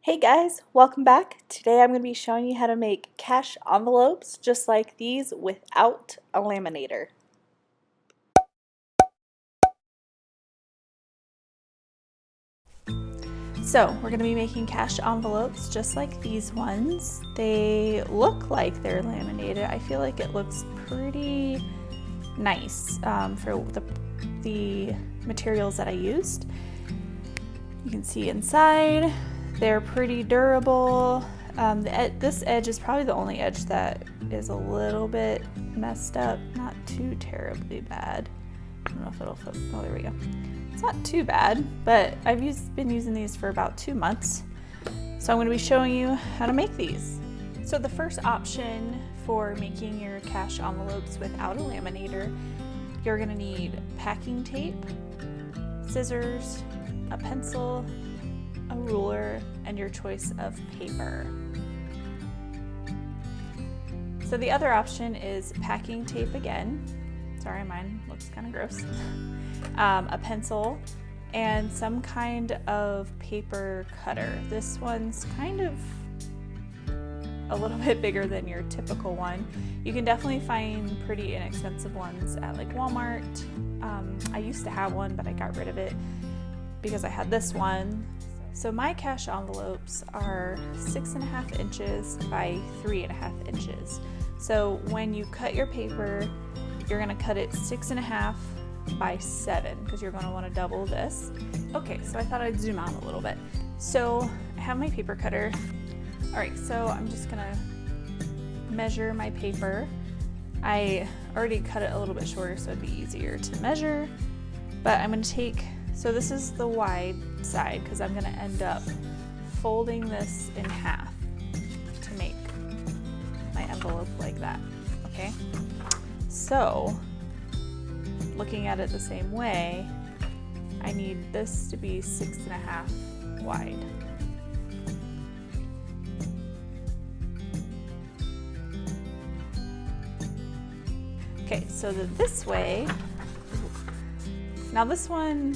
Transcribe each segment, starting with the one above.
Hey guys, welcome back. Today I'm going to be showing you how to make cash envelopes just like these without a laminator. So we're going to be making cash envelopes just like these ones. They look like they're laminated. I feel like it looks pretty nice for the materials that I used. You can see inside. They're pretty durable. This edge is probably the only edge that is a little bit messed up. Not too terribly bad. I don't know if it'll flip. Oh, there we go. It's not too bad, but I've been using these for about 2 months. So I'm going to be showing you how to make these. So the first option for making your cash envelopes without a laminator, you're going to need packing tape, scissors, a pencil, a ruler, and your choice of paper. So the other option is packing tape again. Sorry, mine looks kind of gross. A pencil and some kind of paper cutter. This one's kind of a little bit bigger than your typical one. You can definitely find pretty inexpensive ones at like Walmart. I used to have one, but I got rid of it because I had this one. So my cash envelopes are 6.5 inches by 3.5 inches. So when you cut your paper, you're gonna cut it 6.5 by 7 because you're gonna wanna double this. Okay, so I thought I'd zoom out a little bit. So I have my paper cutter. All right, so I'm just gonna measure my paper. I already cut it a little bit shorter so it'd be easier to measure, but I'm gonna take, so this is the wide side because I'm gonna end up folding this in half to make my envelope like that, okay? So, looking at it the same way, I need this to be 6.5 wide. Okay, so this way, now this one,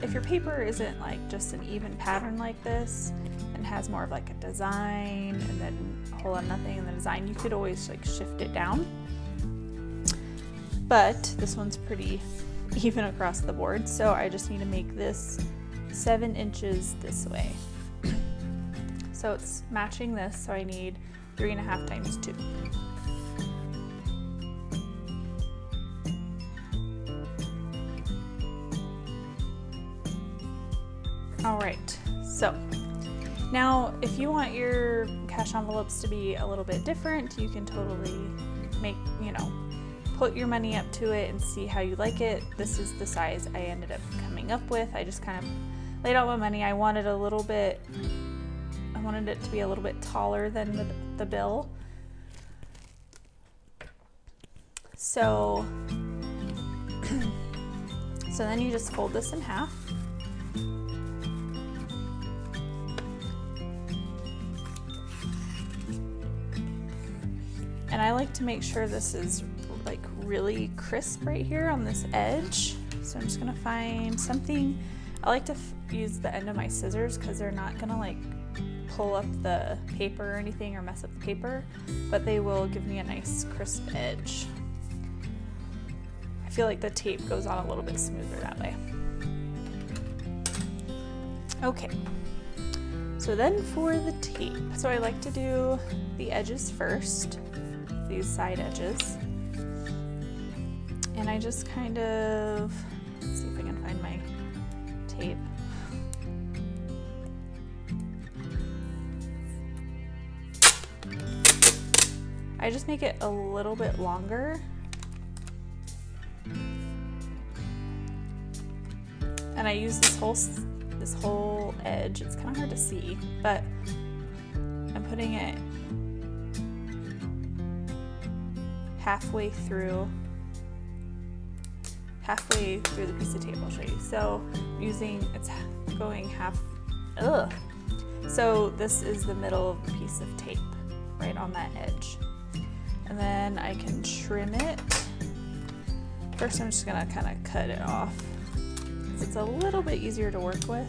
if your paper isn't like just an even pattern like this and has more of like a design and then a whole lot of nothing in the design, you could always like shift it down. But this one's pretty even across the board, so I just need to make this 7 inches this way. So it's matching this, so I need 3.5 times 2. All right, so now if you want your cash envelopes to be a little bit different, you can totally make, put your money up to it and see how you like it. This is the size I ended up coming up with. I just kind of laid out my money. I wanted it to be a little bit taller than the bill. So, so then you just fold this in half. And I like to make sure this is like really crisp right here on this edge. So I'm just gonna find something. I like to use the end of my scissors because they're not gonna like pull up the paper or anything or mess up the paper, but they will give me a nice crisp edge. I feel like the tape goes on a little bit smoother that way. Okay, so then for the tape. So I like to do the edges first, these side edges. And I just kind of, let's see if I can find my tape. I just make it a little bit longer. And I use this whole edge. It's kind of hard to see, but I'm putting it halfway through the piece of tape. I'll show you. So it's going half, so this is the middle of the piece of tape right on that edge. And then I can trim it. First I'm just gonna kind of cut it off because it's a little bit easier to work with.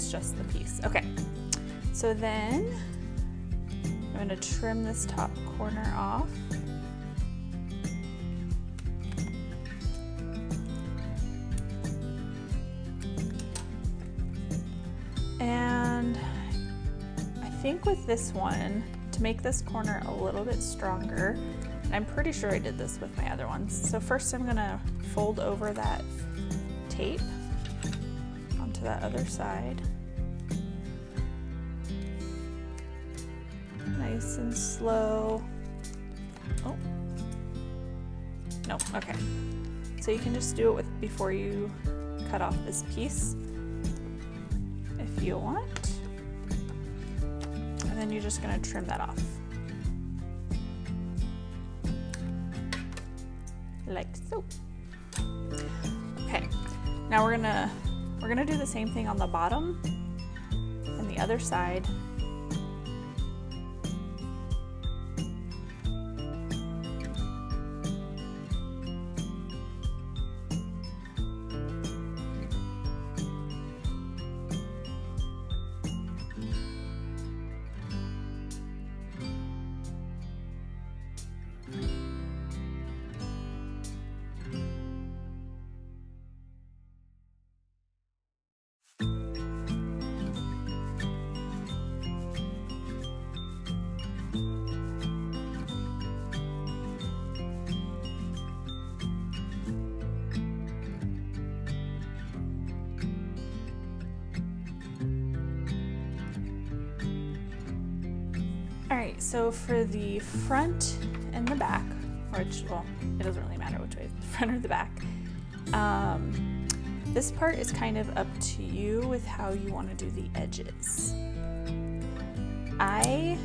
it's just the piece. Okay, so then I'm going to trim this top corner off. And I think with this one, to make this corner a little bit stronger, and I'm pretty sure I did this with my other ones. So first I'm gonna fold over that tape onto that other side. Nice and slow. Oh, no, okay. So you can just do it before you cut off this piece if you want. And then you're just gonna trim that off. Like so. Okay, now we're gonna do the same thing on the bottom and the other side. Alright, so for the front and the back, which, well, it doesn't really matter which way, the front or the back, this part is kind of up to you with how you want to do the edges. I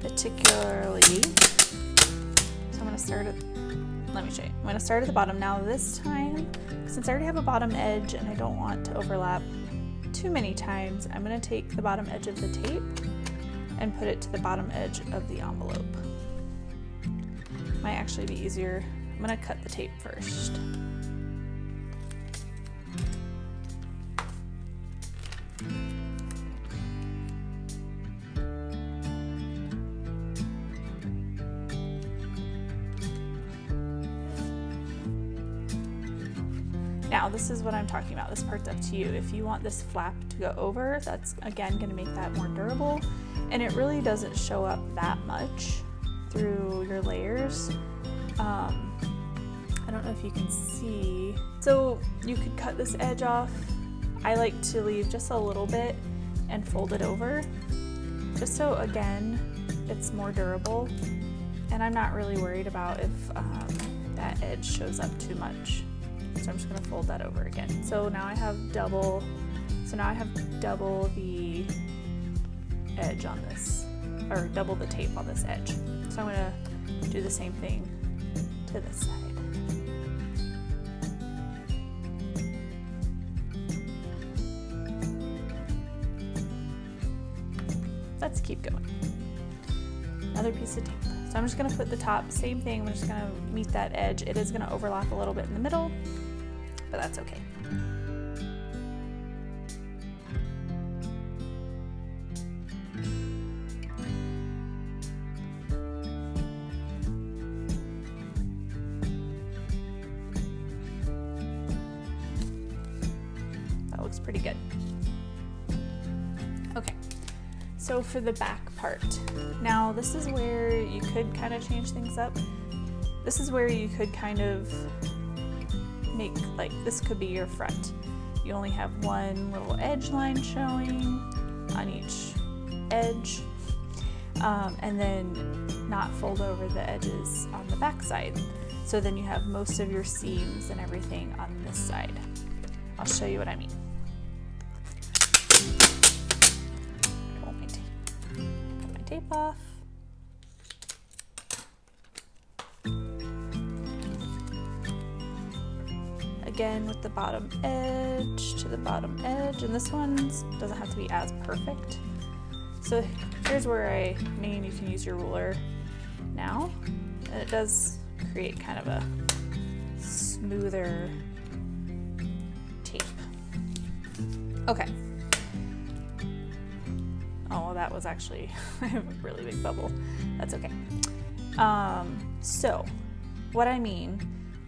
particularly, so I'm going to start at, let me show you. I'm going to start at the bottom. Now this time, since I already have a bottom edge and I don't want to overlap too many times, I'm going to take the bottom edge of the tape and put it to the bottom edge of the envelope. Might actually be easier. I'm gonna cut the tape first. Now, this is what I'm talking about. This part's up to you. If you want this flap to go over, that's again gonna make that more durable. And it really doesn't show up that much through your layers. I don't know if you can see. So you could cut this edge off. I like to leave just a little bit and fold it over, just so again, it's more durable. And I'm not really worried about if that edge shows up too much. So I'm just gonna fold that over again. So now I have double the edge on this, or double the tape on this edge. So I'm gonna do the same thing to this side. Let's keep going. Another piece of tape. So I'm just gonna put the top, same thing, I'm just gonna meet that edge. It is gonna overlap a little bit in the middle, but that's okay. Looks pretty good. Okay, so for the back part, now this is where you could kind of change things up. This is where you could kind of make, like, this could be your front. You only have one little edge line showing on each edge, and then not fold over the edges on the back side. So then you have most of your seams and everything on this side. I'll show you what I mean. Tape off. Again with the bottom edge to the bottom edge, and this one doesn't have to be as perfect. So here's where I mean you can use your ruler now, and it does create kind of a smoother tape. Okay, Oh, that was actually a really big bubble. That's okay. So what I mean,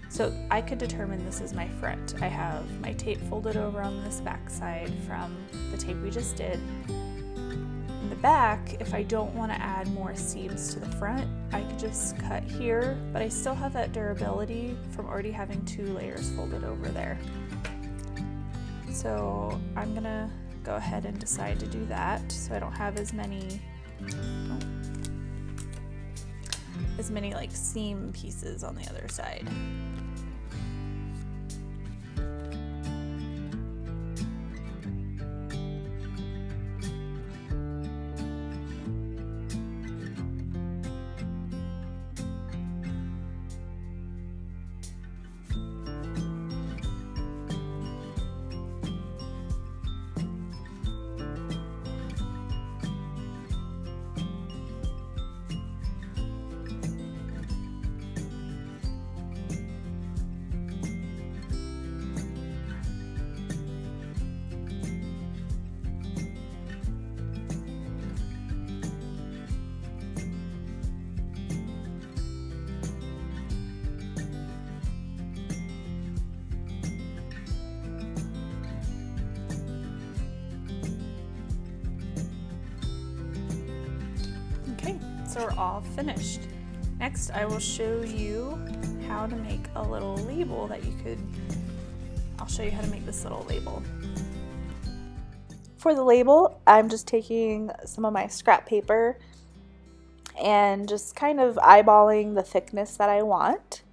so I could determine this is my front. I have my tape folded over on this back side from the tape we just did. In the back, if I don't want to add more seams to the front, I could just cut here, but I still have that durability from already having 2 layers folded over there. So I'm gonna go ahead and decide to do that so I don't have as many like seam pieces on the other side. So we're all finished. Next, I will show you how to make a little label that you could, I'll show you how to make this little label. For the label, I'm just taking some of my scrap paper and just kind of eyeballing the thickness that I want.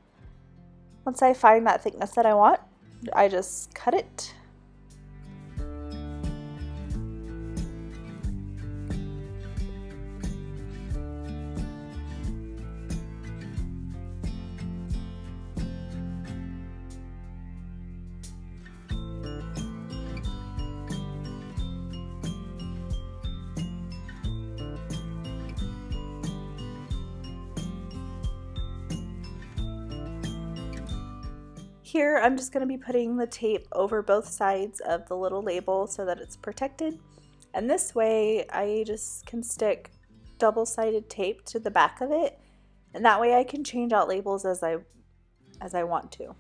Once I find that thickness that I want, I just cut it. Here, I'm just going to be putting the tape over both sides of the little label so that it's protected. And this way, I just can stick double-sided tape to the back of it. And that way I can change out labels as I want to.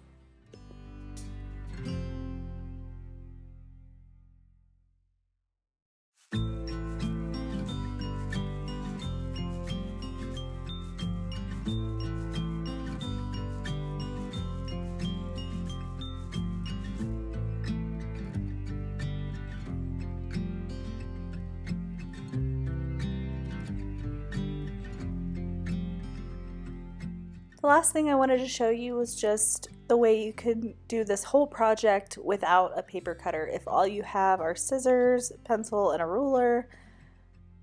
The last thing I wanted to show you was just the way you could do this whole project without a paper cutter. If all you have are scissors, pencil, and a ruler,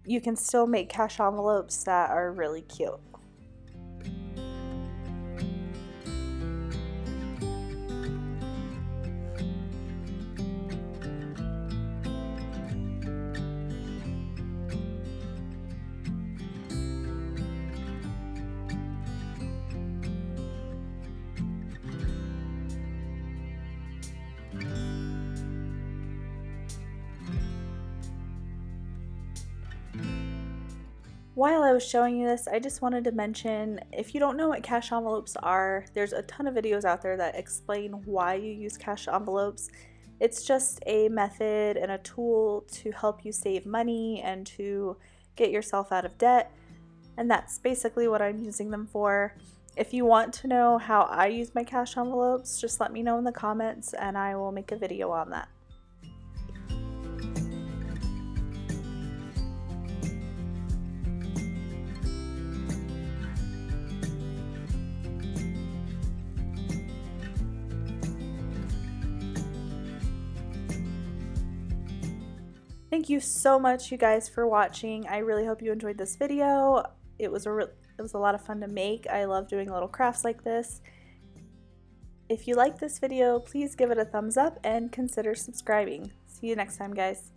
you can still make cash envelopes that are really cute. While I was showing you this, I just wanted to mention, if you don't know what cash envelopes are, there's a ton of videos out there that explain why you use cash envelopes. It's just a method and a tool to help you save money and to get yourself out of debt, and that's basically what I'm using them for. If you want to know how I use my cash envelopes, just let me know in the comments and I will make a video on that. Thank you so much, you guys, for watching. I really hope you enjoyed this video. It was a lot of fun to make. I love doing little crafts like this. If you like this video, please give it a thumbs up and consider subscribing. See you next time, guys.